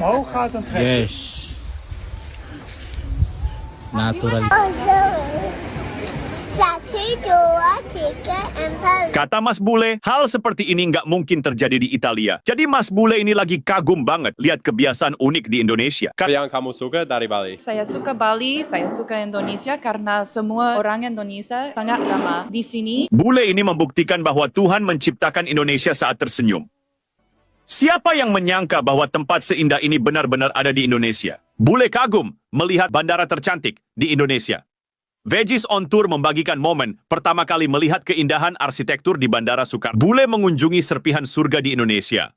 omhoog gaat, dan trek je. Yes. Naturalisasi. Satu, dua, tiga, empat. Kata Mas Bule, hal seperti ini nggak mungkin terjadi di Italia. Jadi Mas Bule ini lagi kagum banget lihat kebiasaan unik di Indonesia. Yang kamu suka dari Bali? Saya suka Bali, saya suka Indonesia karena semua orang Indonesia sangat ramah di sini. Bule ini membuktikan bahwa Tuhan menciptakan Indonesia saat tersenyum. Siapa yang menyangka bahwa tempat seindah ini benar-benar ada di Indonesia? Bule kagum melihat bandara tercantik di Indonesia. Veggies on Tour membagikan momen pertama kali melihat keindahan arsitektur di Bandara Soekarno. Bule mengunjungi serpihan surga di Indonesia.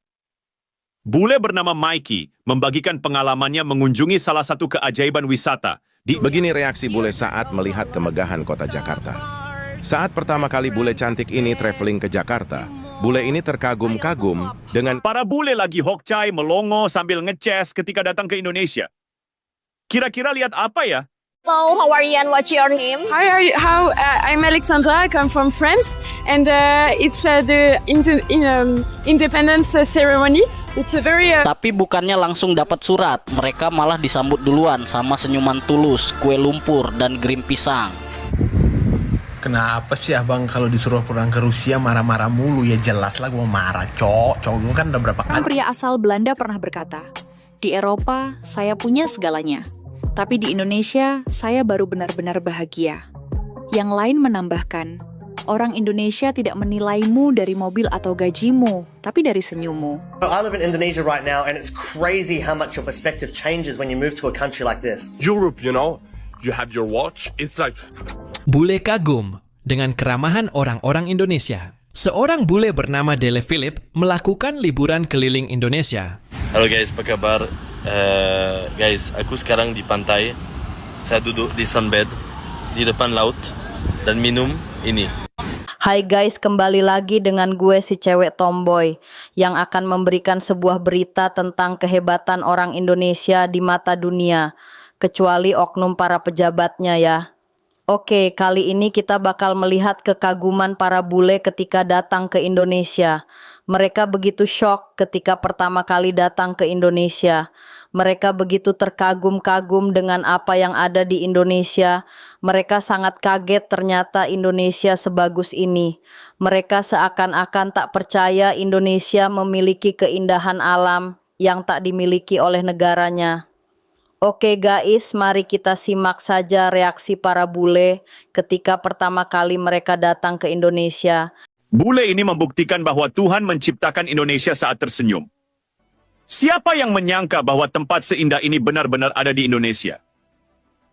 Bule bernama Mikey membagikan pengalamannya mengunjungi salah satu keajaiban wisata. Begini reaksi Bule saat melihat kemegahan kota Jakarta. Saat pertama kali Bule cantik ini traveling ke Jakarta, Bule ini terkagum-kagum dengan Para bule lagi hokcai melongo sambil ngeces ketika datang ke Indonesia. Kira-kira lihat apa ya? Hello, how are you and what's your name? I'm Alexandra. I come from France, and it's the independence ceremony. It's a very Tapi bukannya langsung dapat surat, mereka malah disambut duluan sama senyuman tulus, kue lumpur, dan grim pisang. Kenapa sih abang kalau disuruh pulang ke Rusia marah-marah mulu? Ya jelas lah gue marah, cowok gue kan udah berapa kali. Pria asal Belanda pernah berkata, di Eropa saya punya segalanya, tapi di Indonesia saya baru benar-benar bahagia. Yang lain menambahkan, orang Indonesia tidak menilaimu dari mobil atau gajimu, tapi dari senyummu. I live in Indonesia right now and it's crazy how much your perspective changes when you move to a country like this. Europe, you know, you have your watch, it's like... Bule kagum dengan keramahan orang-orang Indonesia. Seorang bule bernama Dele Philip melakukan liburan keliling Indonesia. Halo guys, apa kabar? Guys, aku sekarang di pantai. Saya duduk di sunbed di depan laut dan minum ini. Hai guys, kembali lagi dengan gue si cewek tomboy yang akan memberikan sebuah berita tentang kehebatan orang Indonesia di mata dunia, kecuali oknum para pejabatnya ya. Oke, kali ini kita bakal melihat kekaguman para bule ketika datang ke Indonesia. Mereka begitu shock ketika pertama kali datang ke Indonesia. Mereka begitu terkagum-kagum dengan apa yang ada di Indonesia. Mereka sangat kaget ternyata Indonesia sebagus ini. Mereka seakan-akan tak percaya Indonesia memiliki keindahan alam yang tak dimiliki oleh negaranya. Oke guys, mari kita simak saja reaksi para bule ketika pertama kali mereka datang ke Indonesia. Bule ini membuktikan bahwa Tuhan menciptakan Indonesia saat tersenyum. Siapa yang menyangka bahwa tempat seindah ini benar-benar ada di Indonesia?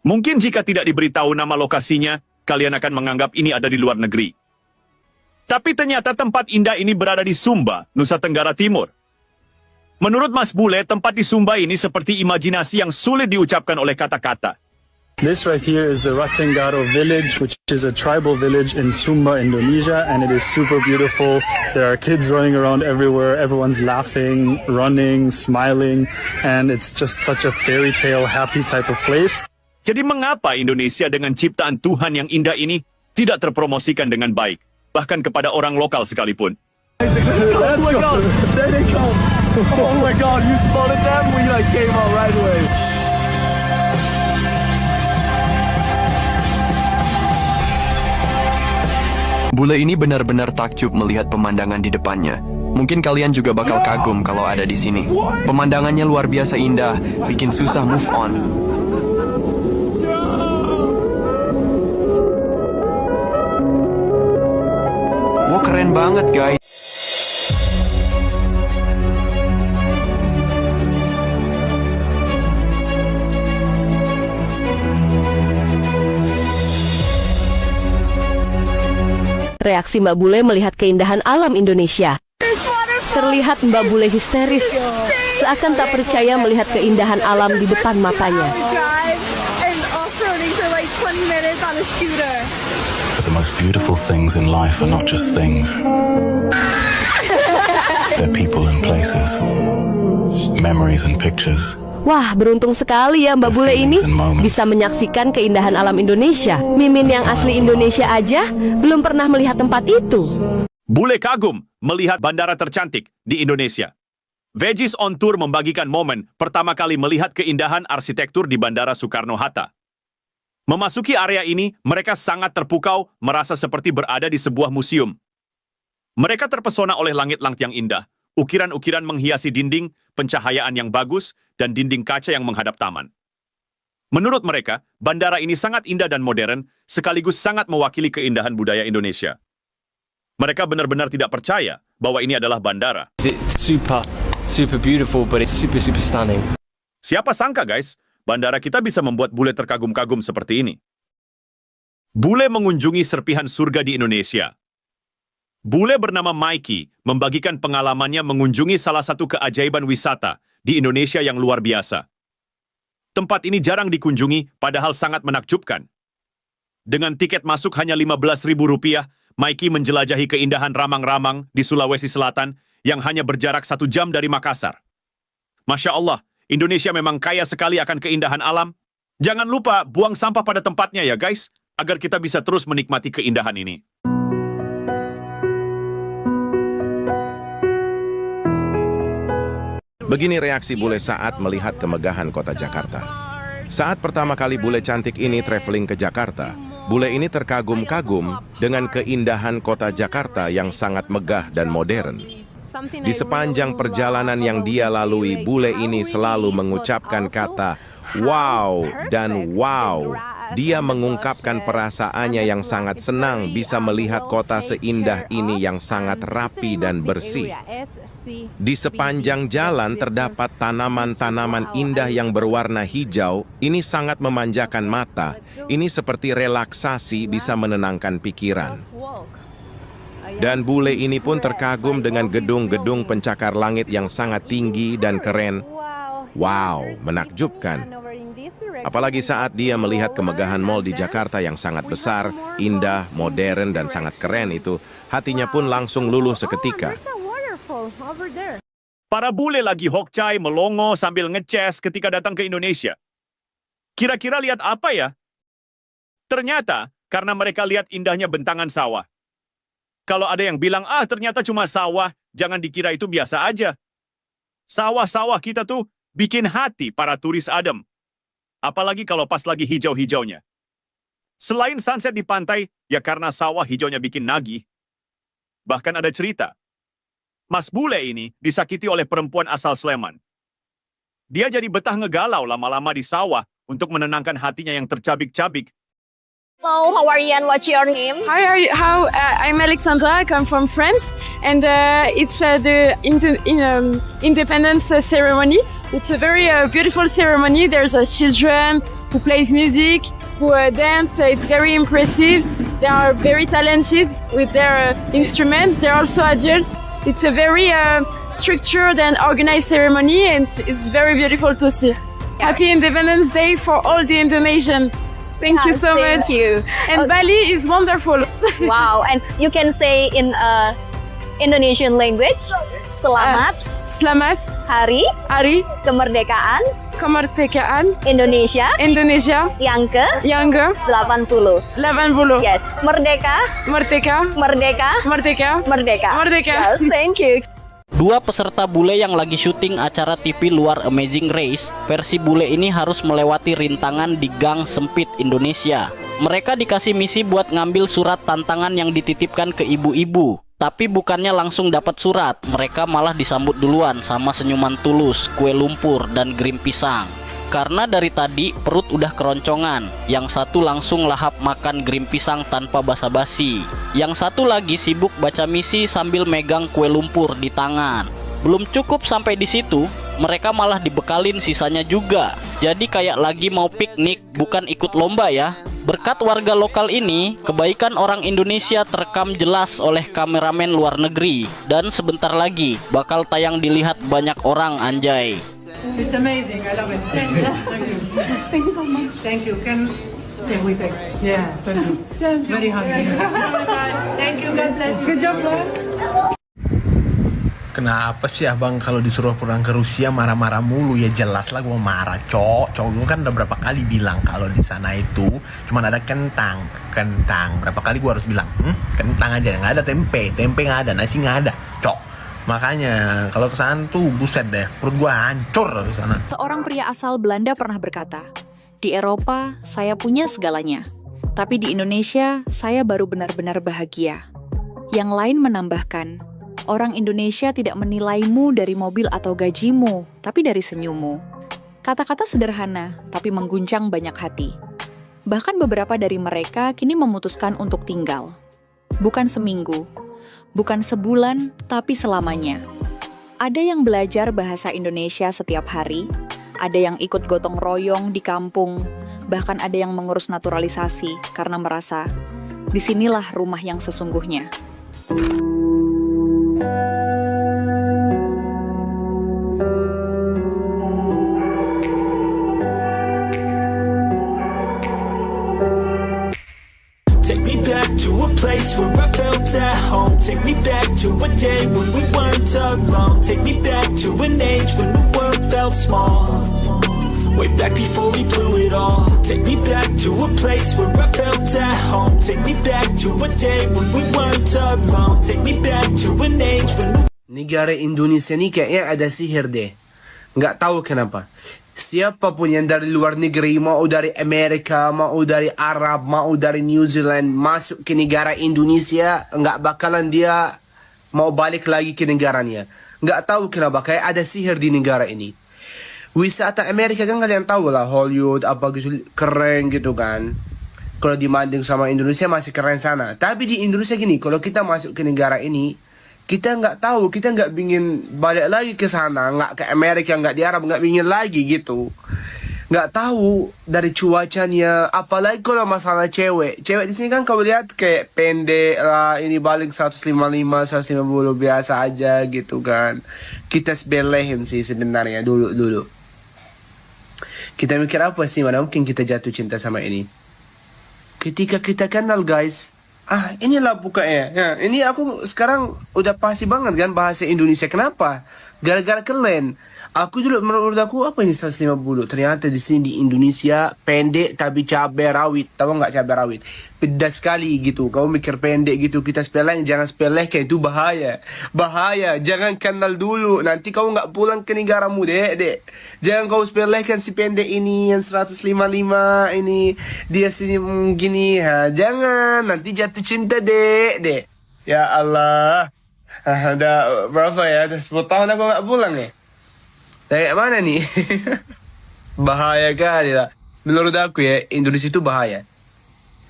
Mungkin jika tidak diberitahu nama lokasinya, kalian akan menganggap ini ada di luar negeri. Tapi ternyata tempat indah ini berada di Sumba, Nusa Tenggara Timur. Menurut Mas Bule, tempat di Sumba ini seperti imajinasi yang sulit diucapkan oleh kata-kata. This right here is the Ratenggaro village, which is a tribal village in Sumba, Indonesia, and it is super beautiful. There are kids running around everywhere, everyone's laughing, running, smiling, and it's just such a fairy tale happy type of place. Jadi mengapa Indonesia dengan ciptaan Tuhan yang indah ini tidak terpromosikan dengan baik, bahkan kepada orang lokal sekalipun? Oh my god, there they come! Oh my god, you spotted them? We like came out right away. Bule ini benar-benar takjub melihat pemandangan di depannya. Mungkin kalian juga bakal kagum kalau ada di sini. Pemandangannya luar biasa indah, bikin susah move on. Wah, keren banget guys. Reaksi Mbak Bule melihat keindahan alam Indonesia. Terlihat Mbak Bule histeris, seakan tak percaya melihat keindahan alam di depan matanya. The most beautiful things in life are not just things. They're people and places, memories and pictures. Wah, beruntung sekali ya Mbak Bule ini bisa menyaksikan keindahan alam Indonesia. Mimin yang asli Indonesia aja belum pernah melihat tempat itu. Bule kagum melihat bandara tercantik di Indonesia. Veggies on Tour membagikan momen pertama kali melihat keindahan arsitektur di Bandara Soekarno-Hatta. Memasuki area ini, mereka sangat terpukau, merasa seperti berada di sebuah museum. Mereka terpesona oleh langit-langit yang indah, ukiran-ukiran menghiasi dinding, pencahayaan yang bagus, dan dinding kaca yang menghadap taman. Menurut mereka, bandara ini sangat indah dan modern, sekaligus sangat mewakili keindahan budaya Indonesia. Mereka benar-benar tidak percaya bahwa ini adalah bandara. It's super beautiful, but it's super stunning. Siapa sangka, guys, bandara kita bisa membuat bule terkagum-kagum seperti ini. Bule mengunjungi serpihan surga di Indonesia. Bule bernama Mikey membagikan pengalamannya mengunjungi salah satu keajaiban wisata di Indonesia yang luar biasa. Tempat ini jarang dikunjungi, padahal sangat menakjubkan. Dengan tiket masuk hanya Rp15.000, Mikey menjelajahi keindahan Ramang-Ramang di Sulawesi Selatan yang hanya berjarak 1 jam dari Makassar. Masya Allah, Indonesia memang kaya sekali akan keindahan alam. Jangan lupa buang sampah pada tempatnya ya guys, agar kita bisa terus menikmati keindahan ini. Begini reaksi bule saat melihat kemegahan kota Jakarta. Saat pertama kali bule cantik ini traveling ke Jakarta, bule ini terkagum-kagum dengan keindahan kota Jakarta yang sangat megah dan modern. Di sepanjang perjalanan yang dia lalui, bule ini selalu mengucapkan kata wow dan wow. Dia mengungkapkan perasaannya yang sangat senang bisa melihat kota seindah ini yang sangat rapi dan bersih. Di sepanjang jalan terdapat tanaman-tanaman indah yang berwarna hijau. Ini sangat memanjakan mata. Ini seperti relaksasi, bisa menenangkan pikiran. Dan bule ini pun terkagum dengan gedung-gedung pencakar langit yang sangat tinggi dan keren. Wow, menakjubkan. Apalagi saat dia melihat kemegahan mall di Jakarta yang sangat besar, indah, modern, dan sangat keren itu, hatinya pun langsung luluh seketika. Para bule lagi hokcai, melongo sambil ngeces ketika datang ke Indonesia. Kira-kira lihat apa ya? Ternyata karena mereka lihat indahnya bentangan sawah. Kalau ada yang bilang, ternyata cuma sawah, jangan dikira itu biasa aja. Sawah-sawah kita tuh bikin hati para turis adem. Apalagi kalau pas lagi hijau-hijaunya. Selain sunset di pantai, ya karena sawah hijaunya bikin nagih. Bahkan ada cerita. Mas bule ini disakiti oleh perempuan asal Sleman. Dia jadi betah ngegalau lama-lama di sawah untuk menenangkan hatinya yang tercabik-cabik. Hello, how are you and what's your name? Hi, I'm Alexandra, I come from France, and it's the independence ceremony. It's a very beautiful ceremony. There's children who plays music, who dance. It's very impressive. They are very talented with their instruments. They're also adults. It's a very structured and organized ceremony, and it's very beautiful to see. Happy Independence Day for all the Indonesians. Thank you so much. Thank you. And Bali is wonderful. Wow, and you can say in Indonesian language, Selamat. Selamat Hari Kemerdekaan Indonesia yang ke 80. Yes, Merdeka. Yes, thank you. Dua peserta bule yang lagi syuting acara TV luar Amazing Race, versi bule ini harus melewati rintangan di gang sempit Indonesia. Mereka dikasih misi buat ngambil surat tantangan yang dititipkan ke ibu-ibu. Tapi bukannya langsung dapat surat, mereka malah disambut duluan sama senyuman tulus, kue lumpur, dan grim pisang. Karena dari tadi perut udah keroncongan, yang satu langsung lahap makan grim pisang tanpa basa-basi. Yang satu lagi sibuk baca misi sambil megang kue lumpur di tangan. Belum cukup sampai di situ, mereka malah dibekalin sisanya juga. Jadi kayak lagi mau piknik, bukan ikut lomba ya. Berkat warga lokal ini, kebaikan orang Indonesia terekam jelas oleh kameramen luar negeri. Dan sebentar lagi bakal tayang dilihat banyak orang, anjay. It's amazing, I love it. Thank you. Thank you so much. Thank you. We take. Yeah, thank you. Very hungry. Thank you, God bless you. Good job, Lord. Kenapa sih abang kalau disuruh pulang ke Rusia marah-marah mulu? Ya jelas lah gue marah, cowok gue kan udah berapa kali bilang kalau di sana itu cuma ada kentang. Berapa kali gue harus bilang kentang aja, nggak ada tempe nggak ada, nasi nggak ada, cok. Makanya kalau ke sana tuh buset deh, perut gua hancur di sana. Seorang pria asal Belanda pernah berkata, "Di Eropa saya punya segalanya, tapi di Indonesia saya baru benar-benar bahagia." Yang lain menambahkan, orang Indonesia tidak menilaimu dari mobil atau gajimu, tapi dari senyummu. Kata-kata sederhana, tapi mengguncang banyak hati. Bahkan beberapa dari mereka kini memutuskan untuk tinggal. Bukan seminggu, bukan sebulan, tapi selamanya. Ada yang belajar bahasa Indonesia setiap hari, ada yang ikut gotong royong di kampung, bahkan ada yang mengurus naturalisasi karena merasa, disinilah rumah yang sesungguhnya. Take me back to a place where I felt at home. Take me back to a day when we weren't alone. Take me back to an age when the world felt small. Way back before we blew it all. Take me back to a place where I felt at home. Take me back to a day when we weren't alone. Take me back to an age when... Negara Indonesia ni kayaknya ada sihir deh. Nggak tahu kenapa. Siapapun yang dari luar negeri, mau dari Amerika, mau dari Arab, mau dari New Zealand, masuk ke negara Indonesia, nggak bakalan dia mau balik lagi ke negaranya. Nggak tahu kenapa, kayak ada sihir di negara ini. Wisata Amerika kan kalian tahu lah, Hollywood, apa gitu, keren gitu kan. Kalau dibanding sama Indonesia masih keren sana. Tapi di Indonesia gini, kalau kita masuk ke negara ini, kita nggak tahu, kita nggak ingin balik lagi ke sana, nggak ke Amerika, nggak di Arab, nggak ingin lagi gitu. Nggak tahu dari cuacanya, apalagi kalau masalah cewek. Cewek di sini kan kau lihat kayak pendek lah, ini balik 155, 150 biasa aja gitu kan. Kita sebelehin sih sebenarnya dulu. Kita mikir apa sih, mana mungkin kita jatuh cinta sama ini. Ketika kita kenal guys, inilah bukanya. Ya, ini aku sekarang udah pasti banget kan bahasa Indonesia. Kenapa? Gara-gara kalian. Aku dulu menurut aku apa ini 150? Ternyata di sini di Indonesia pendek tapi cabai rawit. Tahu nggak cabai rawit? Pedas sekali gitu. Kau mikir pendek gitu, kita sepeleng, jangan sepelehkan, itu bahaya. Bahaya. Jangan kenal dulu. Nanti kau nggak pulang ke negaramu, dek. Jangan kau sepelehkan si pendek ini yang 155 ini dia sini gini. Jangan. Nanti jatuh cinta, dek. Ya Allah. Udah berapa ya? Udah 10 tahun aku nggak pulang nih. Kayak mana nih? Bahaya kali lah. Menurut aku ya, Indonesia itu bahaya.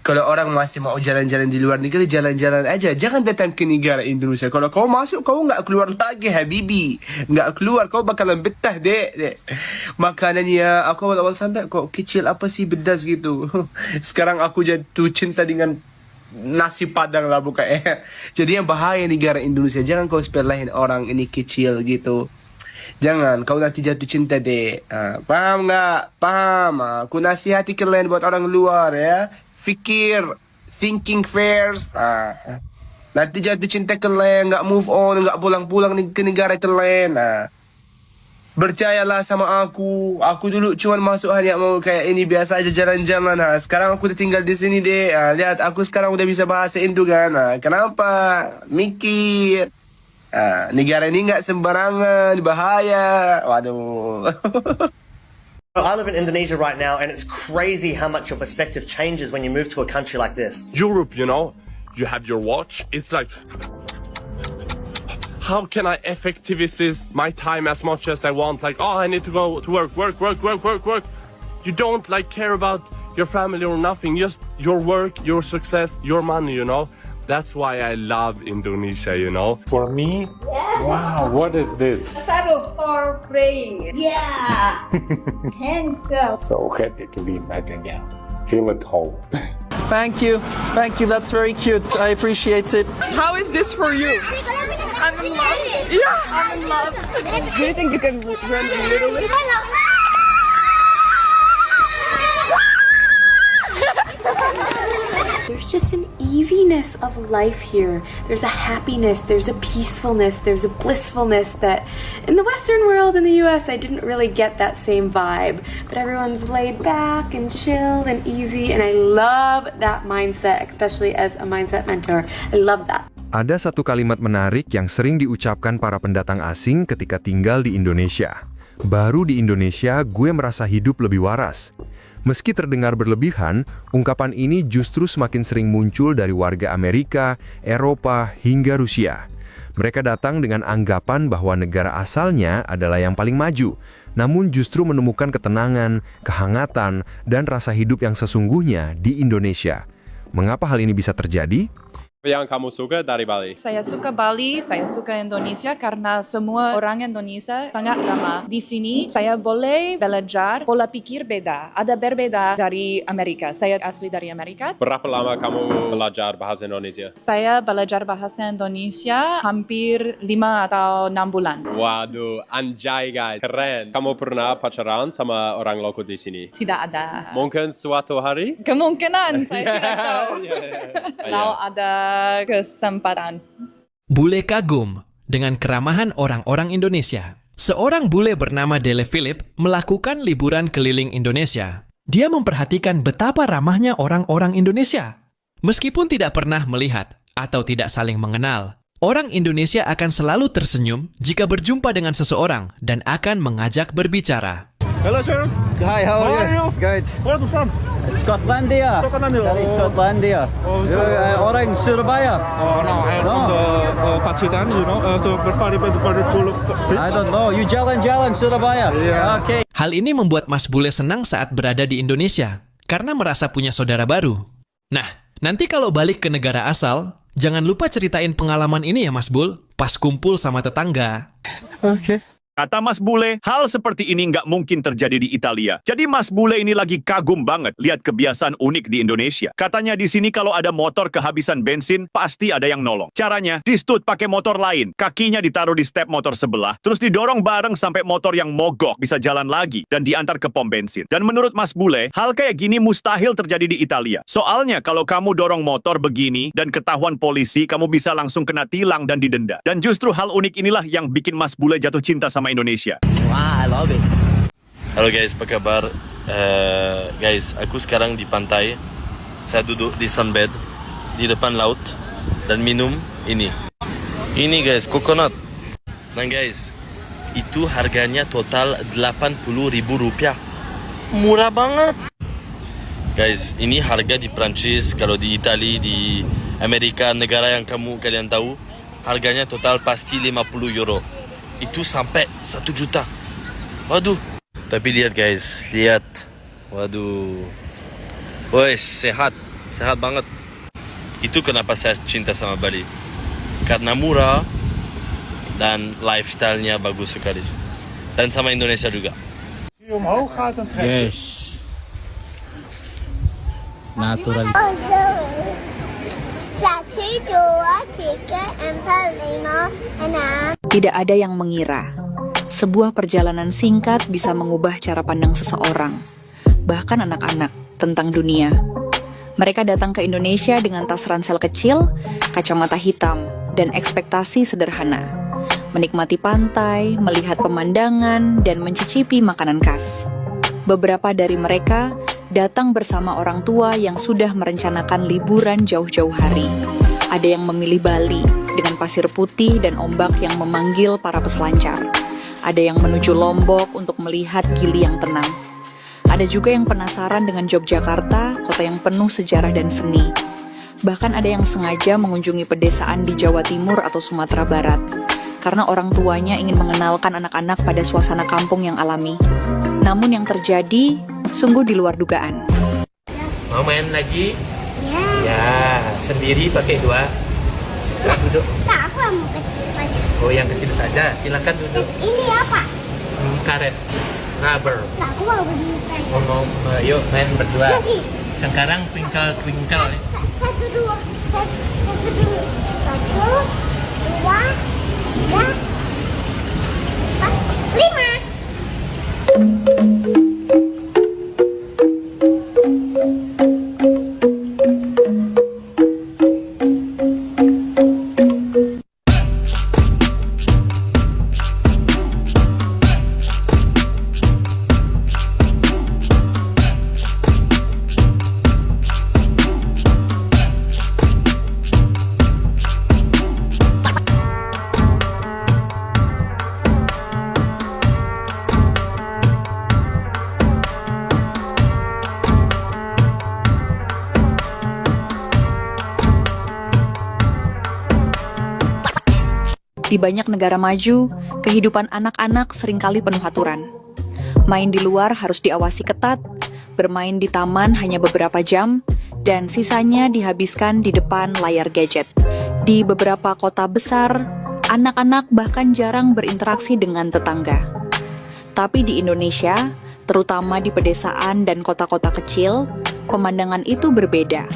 Kalau orang masih mau jalan-jalan di luar negeri, jalan-jalan aja. Jangan datang ke negara Indonesia. Kalau kau masuk, kau nggak keluar lagi, habibi. Nggak keluar, kau bakalan betah, dek. Makanannya, aku awal-awal sampai kok kecil apa sih pedas gitu. Sekarang aku jatuh cinta dengan nasi padang lah bukannya. Jadi yang bahaya negara Indonesia. Jangan kau sepelehin orang ini kecil gitu. Jangan, kau nanti jatuh cinta deh. Paham nggak? Paham. Aku nasihati kalian buat orang luar ya. Fikir, thinking first. Nanti jatuh cinta kalian, nggak move on, nggak pulang-pulang ke negara kalian. Percayalah sama aku. Aku dulu cuma masuk hanya mau kayak ini biasa aja jalan-jalan. Sekarang aku udah tinggal di sini deh. Lihat, aku sekarang udah bisa bahasa Indo kan. Kenapa? Mikir. Negara ini nggak sembarangan, bahaya. Waduh. I live in Indonesia right now, and it's crazy how much your perspective changes when you move to a country like this. Europe, you know, you have your watch. It's like, how can I effectivize my time as much as I want? Like, oh, I need to go to work. You don't like care about your family or nothing. Just your work, your success, your money, you know. That's why I love Indonesia, you know. For me, wow, what is this? Saddle for praying. Yeah. Hands up. So happy to be back again. Feel at home. Thank you. That's very cute. I appreciate it. How is this for you? I'm in love. Yeah, I'm in love. Do you think you can run a little bit? There's just an easiness of life here. There's a happiness, there's a peacefulness, there's a blissfulness that in the Western world, in the US, I didn't really get that same vibe. But everyone's laid back and chill and easy, and I love that mindset, especially as a mindset mentor. I love that. Ada satu kalimat menarik yang sering diucapkan para pendatang asing ketika tinggal di Indonesia. Baru di Indonesia, gue merasa hidup lebih waras. Meski terdengar berlebihan, ungkapan ini justru semakin sering muncul dari warga Amerika, Eropa, hingga Rusia. Mereka datang dengan anggapan bahwa negara asalnya adalah yang paling maju, namun justru menemukan ketenangan, kehangatan, dan rasa hidup yang sesungguhnya di Indonesia. Mengapa hal ini bisa terjadi? Yang kamu suka dari Bali? Saya suka Bali, saya suka Indonesia karena semua orang Indonesia sangat ramah. Di sini saya boleh belajar pola pikir beda, ada berbeda dari Amerika. Saya asli dari Amerika. Berapa lama kamu belajar bahasa Indonesia? Saya belajar bahasa Indonesia hampir 5 atau 6 bulan. Waduh, anjay guys, keren. Kamu pernah pacaran sama orang lokal di sini? Tidak ada. Mungkin suatu hari? Kemungkinan, saya tidak tahu. Kalau ada kesempatan. Bule kagum dengan keramahan orang-orang Indonesia. Seorang bule bernama Dele Philip melakukan liburan keliling Indonesia. Dia memperhatikan betapa ramahnya orang-orang Indonesia. Meskipun tidak pernah melihat atau tidak saling mengenal, orang Indonesia akan selalu tersenyum jika berjumpa dengan seseorang dan akan mengajak berbicara. Hello sir. Hi, how are you? Good. Where are you from? Scotlandia. Dari Scotlandia. Orang Surabaya. Oh no, I'm from the Pacitan, you know, very cool. I don't know. You jalan-jalan Surabaya. Yeah. Okay. Hal ini membuat Mas Bule senang saat berada di Indonesia karena merasa punya saudara baru. Nah, nanti kalau balik ke negara asal, jangan lupa ceritain pengalaman ini ya Mas Bul, pas kumpul sama tetangga. Oke. Kata Mas Bule, hal seperti ini nggak mungkin terjadi di Italia. Jadi Mas Bule ini lagi kagum banget lihat kebiasaan unik di Indonesia. Katanya di sini kalau ada motor kehabisan bensin, pasti ada yang nolong. Caranya, di-stud pakai motor lain. Kakinya ditaruh di step motor sebelah, terus didorong bareng sampai motor yang mogok bisa jalan lagi dan diantar ke pom bensin. Dan menurut Mas Bule, hal kayak gini mustahil terjadi di Italia. Soalnya kalau kamu dorong motor begini dan ketahuan polisi, kamu bisa langsung kena tilang dan didenda. Dan justru hal unik inilah yang bikin Mas Bule jatuh cinta sama Indonesia. Wah, I love it. Halo guys, apa kabar? Guys, aku sekarang di pantai. Saya duduk di sunbed di depan laut dan minum ini. Ini guys, coconut. Dan guys, itu harganya total Rp80.000. Murah banget. Guys, ini harga di Prancis, kalau di Italia, di Amerika, negara yang kalian tahu, harganya total pasti €50. Itu sampai 1 juta. Waduh. Tapi lihat guys, lihat. Waduh. Woi, sehat. Sehat banget. Itu kenapa saya cinta sama Bali. Karena murah dan lifestyle-nya bagus sekali. Dan sama Indonesia juga. Yes. Natural. 1, 2, 3, 4, 5, 6. Tidak ada yang mengira sebuah perjalanan singkat bisa mengubah cara pandang seseorang, bahkan anak-anak, tentang dunia. Mereka datang ke Indonesia dengan tas ransel kecil, kacamata hitam, dan ekspektasi sederhana. Menikmati pantai, melihat pemandangan, dan mencicipi makanan khas. Beberapa dari mereka datang bersama orang tua yang sudah merencanakan liburan jauh-jauh hari. Ada yang memilih Bali dengan pasir putih dan ombak yang memanggil para peselancar. Ada yang menuju Lombok untuk melihat gili yang tenang. Ada juga yang penasaran dengan Yogyakarta, kota yang penuh sejarah dan seni. Bahkan ada yang sengaja mengunjungi pedesaan di Jawa Timur atau Sumatera Barat, karena orang tuanya ingin mengenalkan anak-anak pada suasana kampung yang alami. Namun yang terjadi sungguh di luar dugaan. Mau main lagi? Ya, sendiri pakai 2. Duduk. Tak, aku yang mau kecil aja. Oh, yang kecil saja. Silakan duduk. Ini apa? Karet. Rubber. Tak, aku mau begini saja. Oh, mau yuk main berdua. Lagi. Sekarang twinkle. 1, 2, 1, 2, 3, 4, 5. Di banyak negara maju, kehidupan anak-anak seringkali penuh aturan. Main di luar harus diawasi ketat, bermain di taman hanya beberapa jam, dan sisanya dihabiskan di depan layar gadget. Di beberapa kota besar, anak-anak bahkan jarang berinteraksi dengan tetangga. Tapi di Indonesia, terutama di pedesaan dan kota-kota kecil, pemandangan itu berbeda.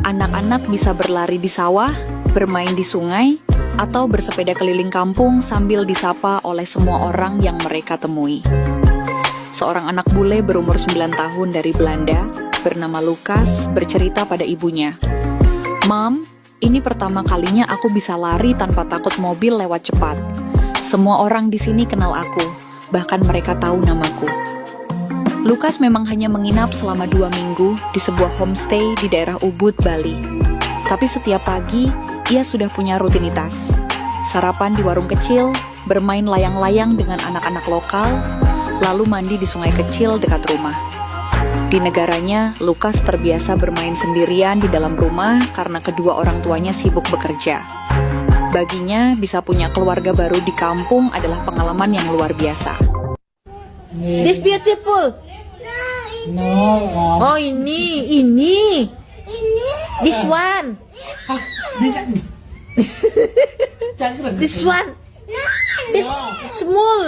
Anak-anak bisa berlari di sawah, bermain di sungai, atau bersepeda keliling kampung sambil disapa oleh semua orang yang mereka temui. Seorang anak bule berumur 9 tahun dari Belanda, bernama Lukas, bercerita pada ibunya, "Mom, ini pertama kalinya aku bisa lari tanpa takut mobil lewat cepat. Semua orang di sini kenal aku, bahkan mereka tahu namaku." Lukas memang hanya menginap selama 2 minggu di sebuah homestay di daerah Ubud, Bali. Tapi setiap pagi, ia sudah punya rutinitas. Sarapan di warung kecil, bermain layang-layang dengan anak-anak lokal, lalu mandi di sungai kecil dekat rumah. Di negaranya, Lukas terbiasa bermain sendirian di dalam rumah karena kedua orang tuanya sibuk bekerja. Baginya, bisa punya keluarga baru di kampung adalah pengalaman yang luar biasa. This beautiful. Oh, ini. This one. This one. This small.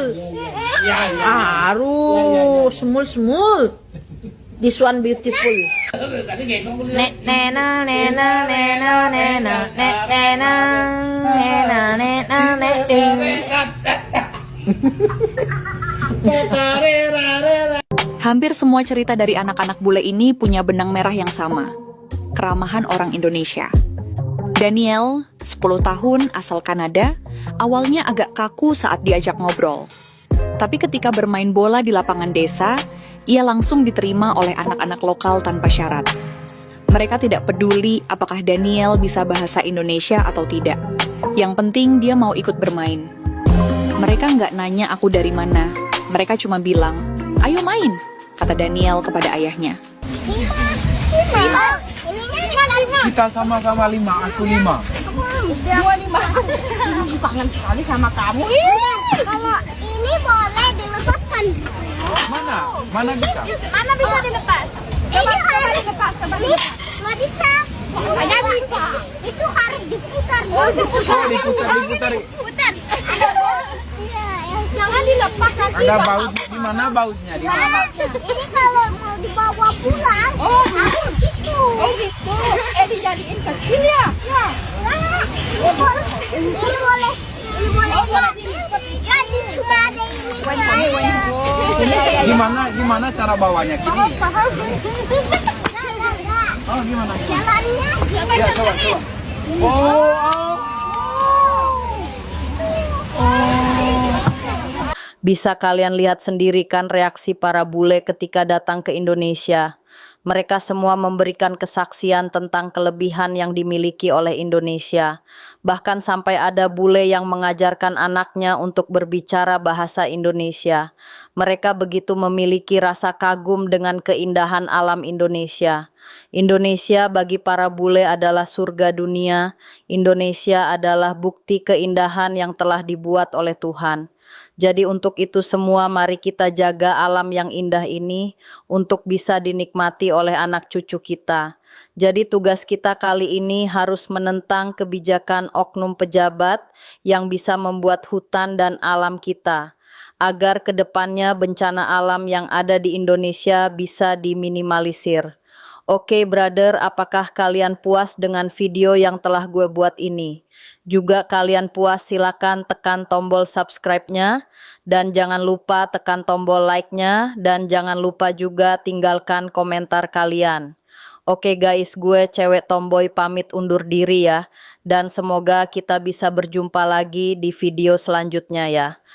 Small. This one beautiful. Hampir semua cerita dari anak-anak bule ini punya benang merah yang sama, keramahan orang Indonesia. Daniel, 10 tahun, asal Kanada, awalnya agak kaku saat diajak ngobrol. Tapi ketika bermain bola di lapangan desa, ia langsung diterima oleh anak-anak lokal tanpa syarat. Mereka tidak peduli apakah Daniel bisa bahasa Indonesia atau tidak. Yang penting dia mau ikut bermain. Mereka nggak nanya aku dari mana. Mereka cuma bilang, "Ayo main," kata Daniel kepada ayahnya. Kita sama-sama 5, aku 5. 2 5. Aku kangen sekali sama kamu. Kalau ini boleh dilepaskan. Mana bisa? Mana bisa dilepas? Coba dilepas. Ini nggak bisa. Ada bisa. Itu harus diputar. Diputar. Jangan dilepas nanti. Ada bautnya di mana bautnya? Di mana? Ini kalau mau dibawa pulang. Oh, gitu. Dijadiin kecil ya? Ya. Ini boleh. Jadi cuma ada ini. Gimana cara bawanya gini? Oh, gimana? Jalannya. Ya, coba. Oh. Bisa kalian lihat sendiri kan reaksi para bule ketika datang ke Indonesia. Mereka semua memberikan kesaksian tentang kelebihan yang dimiliki oleh Indonesia. Bahkan sampai ada bule yang mengajarkan anaknya untuk berbicara bahasa Indonesia. Mereka begitu memiliki rasa kagum dengan keindahan alam Indonesia. Indonesia bagi para bule adalah surga dunia. Indonesia adalah bukti keindahan yang telah dibuat oleh Tuhan. Jadi untuk itu semua mari kita jaga alam yang indah ini untuk bisa dinikmati oleh anak cucu kita. Jadi tugas kita kali ini harus menentang kebijakan oknum pejabat yang bisa membuat hutan dan alam kita, agar kedepannya bencana alam yang ada di Indonesia bisa diminimalisir. Oke, brother, apakah kalian puas dengan video yang telah gue buat ini? Juga kalian puas, silakan tekan tombol subscribe-nya dan jangan lupa tekan tombol like-nya dan jangan lupa juga tinggalkan komentar kalian. Oke guys, gue cewek tomboy pamit undur diri ya, dan semoga kita bisa berjumpa lagi di video selanjutnya ya.